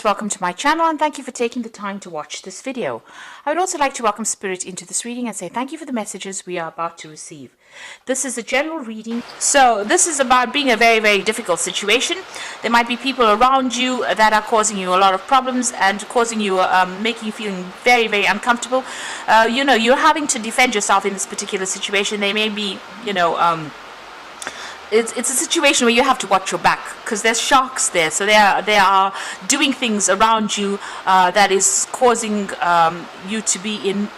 Welcome to my channel and thank you for taking the time to watch this video. I would also like to welcome Spirit into this reading and say thank you for the messages we are about to receive. This is a general reading, so this is about being a very difficult situation. There might be people around you that are causing you a lot of problems and causing you, making you feeling very uncomfortable. You're having to defend yourself in this particular situation. They may be, it's a situation where you have to watch your back because there's sharks there, so they are doing things around you that is causing you to be in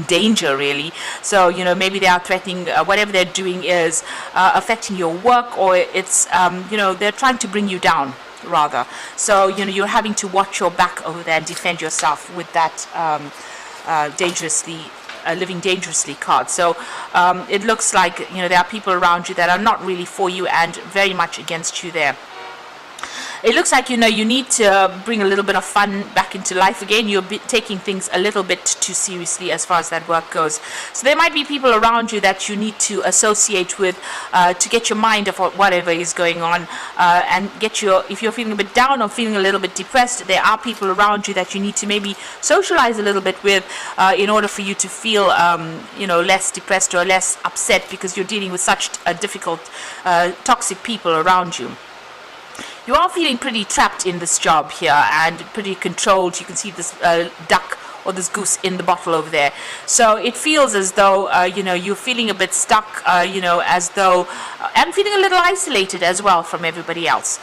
danger, really. So maybe they are threatening, whatever they're doing is affecting your work, or it's they're trying to bring you down rather. So you're having to watch your back over there and defend yourself with that living dangerously card. So it looks like there are people around you that are not really for you and very much against you there. It looks like you need to bring a little bit of fun back into life again. You're taking things a little bit too seriously as far as that work goes. So there might be people around you that you need to associate with to get your mind off whatever is going on, and if you're feeling a bit down or feeling a little bit depressed, there are people around you that you need to maybe socialize a little bit with in order for you to feel less depressed or less upset, because you're dealing with such difficult toxic people around you. You are feeling pretty trapped in this job here and pretty controlled. You can see this duck or this goose in the bottle over there. So it feels as though you're feeling a bit stuck, as though and feeling a little isolated as well from everybody else.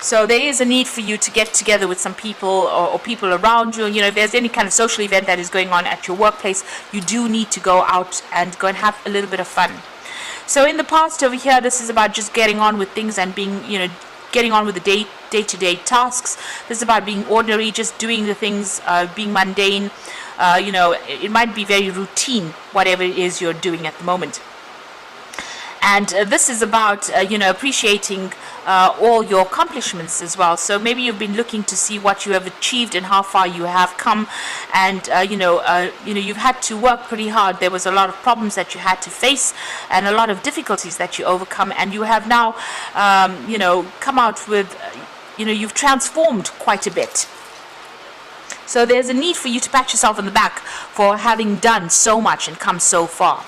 So there is a need for you to get together with some people or people around you. If there's any kind of social event that is going on at your workplace, you do need to go out and go and have a little bit of fun. So in the past over here, this is about just getting on with things and being, getting on with the day-to-day tasks. This is about being ordinary, just doing the things, being mundane. It might be very routine, whatever it is you're doing at the moment. And this is about, appreciating all your accomplishments as well. So maybe you've been looking to see what you have achieved and how far you have come. And, you've had to work pretty hard. There was a lot of problems that you had to face and a lot of difficulties that you overcome. And you have now, come out with, you've transformed quite a bit. So there's a need for you to pat yourself on the back for having done so much and come so far.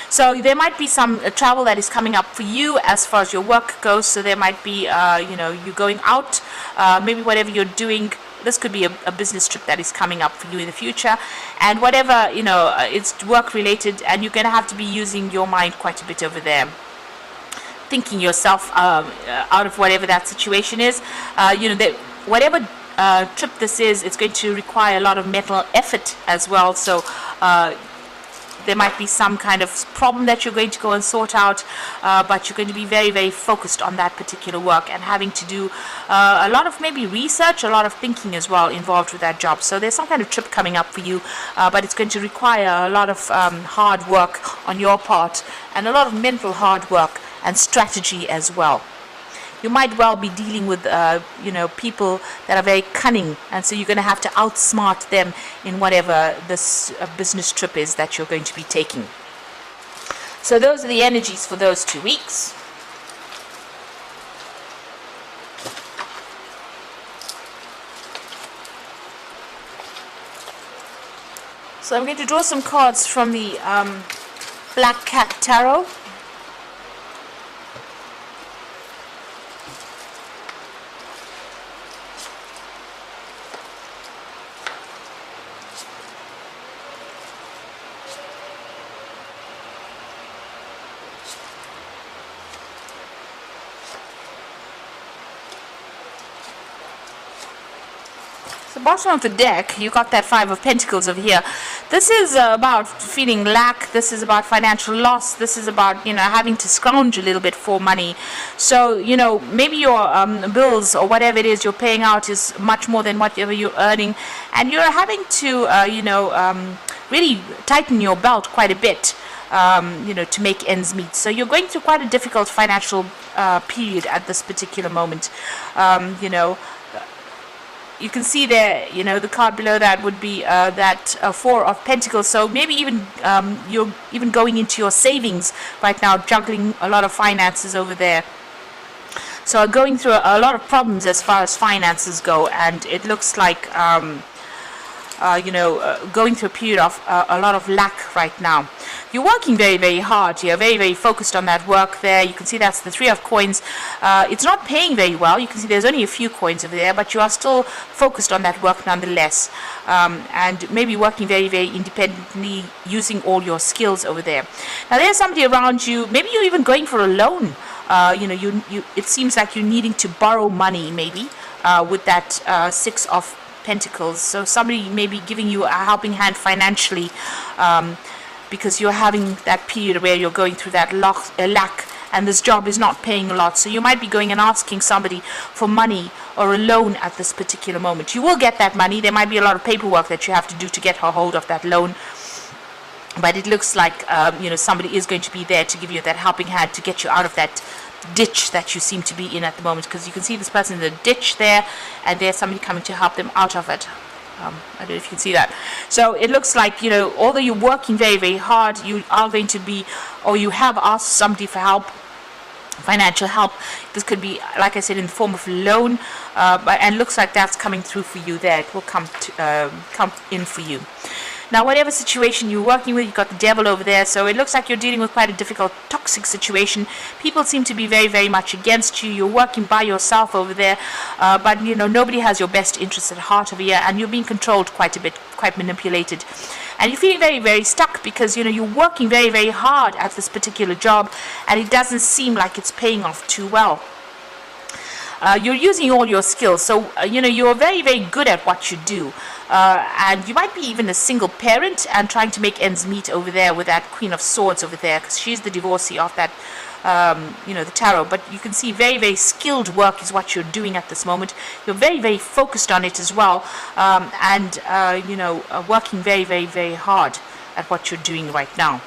So there might be some travel that is coming up for you as far as your work goes. So there might be, you going out, maybe whatever you're doing. This could be a business trip that is coming up for you in the future. And whatever, it's work related, and you're going to have to be using your mind quite a bit over there. Thinking yourself out of whatever that situation is. Whatever trip this is, it's going to require a lot of mental effort as well. So there might be some kind of problem that you're going to go and sort out, but you're going to be very focused on that particular work and having to do a lot of maybe research, a lot of thinking as well involved with that job. So there's some kind of trip coming up for you, but it's going to require a lot of hard work on your part and a lot of mental hard work and strategy as well. You might well be dealing with, people that are very cunning, and so you're going to have to outsmart them in whatever this business trip is that you're going to be taking. So those are the energies for those 2 weeks. So I'm going to draw some cards from the Black Cat Tarot. The bottom of the deck, you got that Five of Pentacles over here. This is about feeling lack. This is about financial loss. This is about having to scrounge a little bit for money. So maybe your bills or whatever it is you're paying out is much more than whatever you're earning, and you're having to really tighten your belt quite a bit. To make ends meet. So you're going through quite a difficult financial period at this particular moment. You can see there, the card below that would be that Four of Pentacles. So maybe even you're even going into your savings right now, juggling a lot of finances over there. So are going through a lot of problems as far as finances go, and it looks like going through a period of a lot of lack right now. You're working very, very hard. You're very, very focused on that work there. You can see that's the 3 of coins. It's not paying very well. You can see there's only a few coins over there, but you are still focused on that work nonetheless. And maybe working very, very independently, using all your skills over there. Now there's somebody around you. Maybe you're even going for a loan. It seems like you're needing to borrow money, maybe, with that 6 of Pentacles. So somebody may be giving you a helping hand financially, because you're having that period where you're going through that lack, and this job is not paying a lot. So you might be going and asking somebody for money or a loan at this particular moment. You will get that money. There might be a lot of paperwork that you have to do to get a hold of that loan. But it looks like somebody is going to be there to give you that helping hand to get you out of that ditch that you seem to be in at the moment, because you can see this person in the ditch there, and there's somebody coming to help them out of it. I don't know if you can see that. So it looks like, although you're working very, very hard, you are going to be, or you have asked somebody for help, financial help. This could be, like I said, in the form of loan, and looks like that's coming through for you there. It will come in for you. Now, whatever situation you're working with, you've got the devil over there, so it looks like you're dealing with quite a difficult, toxic situation. People seem to be very, very much against you. You're working by yourself over there, but, nobody has your best interests at heart over here, and you're being controlled quite a bit, quite manipulated. And you're feeling very, very stuck because, you're working very, very hard at this particular job, and it doesn't seem like it's paying off too well. You're using all your skills, so you're very, very good at what you do, and you might be even a single parent and trying to make ends meet over there with that Queen of Swords over there, because she's the divorcee of that the tarot. But you can see very, very skilled work is what you're doing at this moment. You're very, very focused on it as well, and working very, very, very hard at what you're doing right now.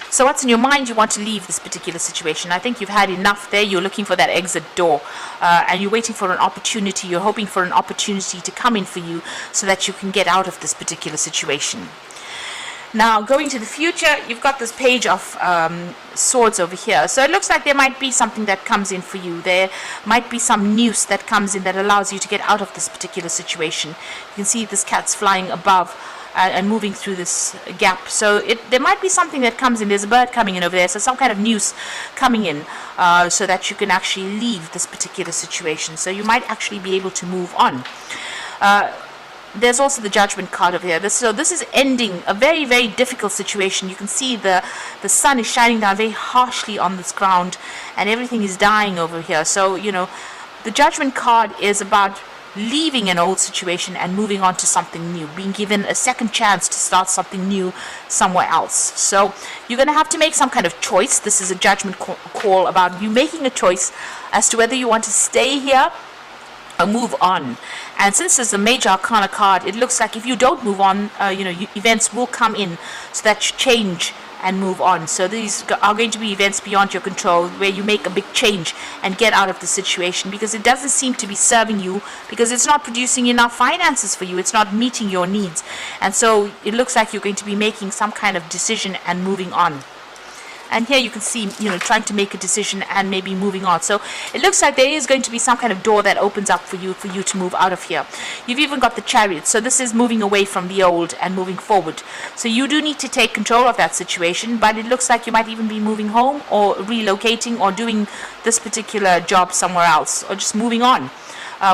So what's in your mind? You want to leave this particular situation. I think you've had enough there. You're looking for that exit door, and you're waiting for an opportunity. You're hoping for an opportunity to come in for you so that you can get out of this particular situation. Now, going to the future, you've got this Page of Swords over here. So it looks like there might be something that comes in for you. There might be some news that comes in that allows you to get out of this particular situation. You can see this cat's flying above and moving through this gap. So there might be something that comes in. There's a bird coming in over there, so some kind of news coming in, so that you can actually leave this particular situation. So you might actually be able to move on. There's also the Judgment card over here. So this is ending a very, very difficult situation. You can see the sun is shining down very harshly on this ground, and everything is dying over here. So the Judgment card is about leaving an old situation and moving on to something new, being given a second chance to start something new somewhere else. So you're going to have to make some kind of choice. This is a judgment call about you making a choice as to whether you want to stay here or move on. And since it's a Major Arcana card, it looks like if you don't move on, events will come in so that you change and move on. So these are going to be events beyond your control, where you make a big change and get out of the situation, because it doesn't seem to be serving you, because it's not producing enough finances for you. It's not meeting your needs. And so it looks like you're going to be making some kind of decision and moving on. And here you can see, trying to make a decision and maybe moving on. So it looks like there is going to be some kind of door that opens up for you to move out of here. You've even got the Chariot. So this is moving away from the old and moving forward. So you do need to take control of that situation, but it looks like you might even be moving home or relocating or doing this particular job somewhere else, or just moving on.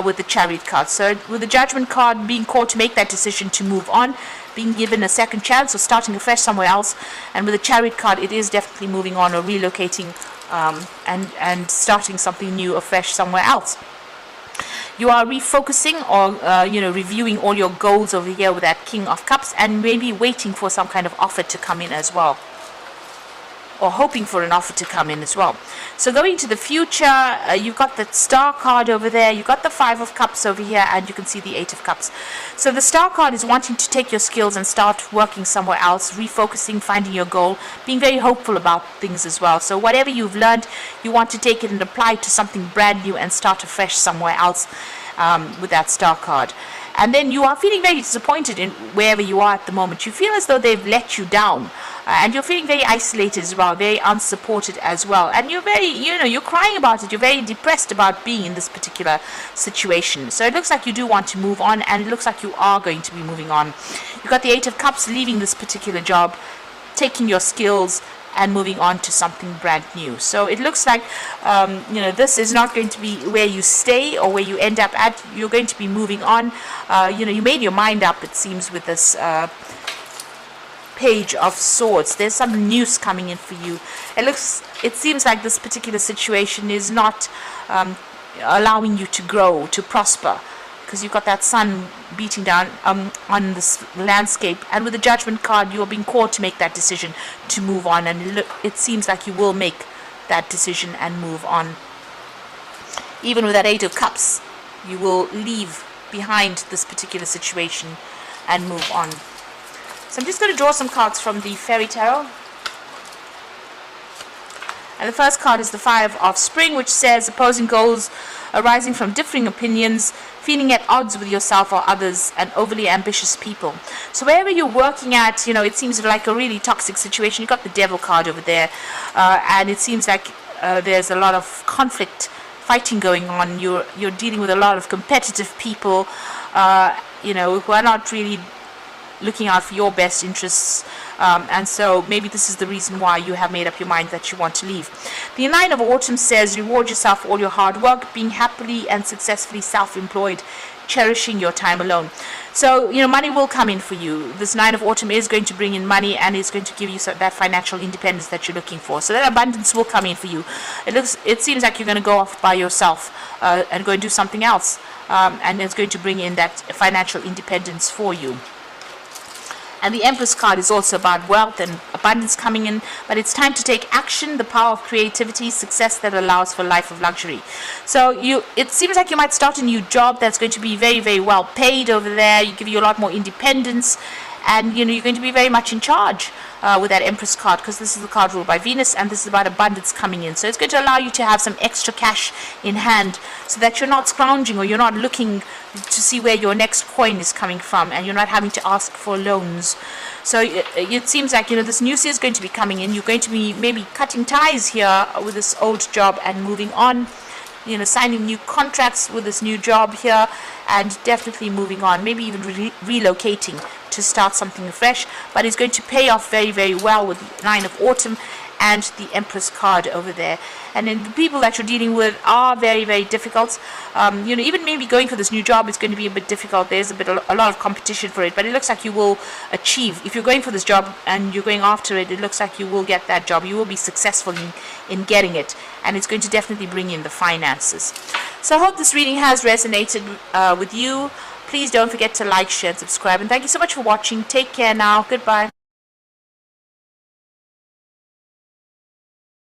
With the Chariot card. So with the Judgment card being called to make that decision to move on, being given a second chance or starting afresh somewhere else, and with the Chariot card it is definitely moving on or relocating, and starting something new afresh somewhere else. You are refocusing or reviewing all your goals over here with that King of Cups, and maybe waiting for some kind of offer to come in as well, or hoping for an offer to come in as well. So going to the future, you've got the Star card over there, you've got the 5 of Cups over here, and you can see the 8 of Cups. So the Star card is wanting to take your skills and start working somewhere else, refocusing, finding your goal, being very hopeful about things as well. So whatever you've learned, you want to take it and apply it to something brand new and start afresh somewhere else, with that Star card. and then you are feeling very disappointed in wherever you are at the moment. You feel as though they've let you down, and you're feeling very isolated as well, very unsupported as well, and you're very, you're crying about it. You're very depressed about being in this particular situation. So it looks like you do want to move on, and it looks like you are going to be moving on. You've got the Eight of Cups, leaving this particular job, taking your skills and moving on to something brand new. So it looks like this is not going to be where you stay or where you end up at. You're going to be moving on. You made your mind up, it seems, with this Page of Swords. There's some news coming in for you. It seems like this particular situation is not allowing you to grow, to prosper, because you've got that sun beating down on this landscape, and with the Judgment card, you're being called to make that decision to move on, and it seems like you will make that decision and move on. Even with that Eight of Cups, you will leave behind this particular situation and move on. So I'm just going to draw some cards from the Fairy Tarot. And the first card is the Five of Spring, which says opposing goals arising from differing opinions, feeling at odds with yourself or others, and overly ambitious people. So wherever you're working at, it seems like a really toxic situation. You've got the Devil card over there, and it seems like there's a lot of conflict, fighting going on. You're dealing with a lot of competitive people, who are not really looking out for your best interests, and so maybe this is the reason why you have made up your mind that you want to leave. The Nine of Autumn says reward yourself for all your hard work, being happily and successfully self-employed, cherishing your time alone. So money will come in for you. This Nine of Autumn is going to bring in money, and it's going to give you that financial independence that you're looking for. So that abundance will come in for you. It seems like you're going to go off by yourself and go and do something else, and it's going to bring in that financial independence for you. And the Empress card is also about wealth and abundance coming in, but it's time to take action, the power of creativity, success that allows for a life of luxury. So it seems like you might start a new job that's going to be very, very well paid over there. You give you a lot more independence, and you're going to be very much in charge with that Empress card, because this is the card ruled by Venus, and this is about abundance coming in. So it's going to allow you to have some extra cash in hand, so that you're not scrounging, or you're not looking to see where your next coin is coming from, and you're not having to ask for loans. So it seems like this news is going to be coming in. You're going to be maybe cutting ties here with this old job and moving on, signing new contracts with this new job here, and definitely moving on, maybe even relocating to start something fresh. But it's going to pay off very, very well with the Nine of Autumn and the Empress card over there. And then the people that you're dealing with are very, very difficult. Even maybe going for this new job is going to be a bit difficult. There's a lot of competition for it, but it looks like you will achieve. If you're going for this job and you're going after it, it looks like you will get that job. You will be successful in getting it, and it's going to definitely bring in the finances. So I hope this reading has resonated with you. Please don't forget to like, share, and subscribe. And thank you so much for watching. Take care now. Goodbye.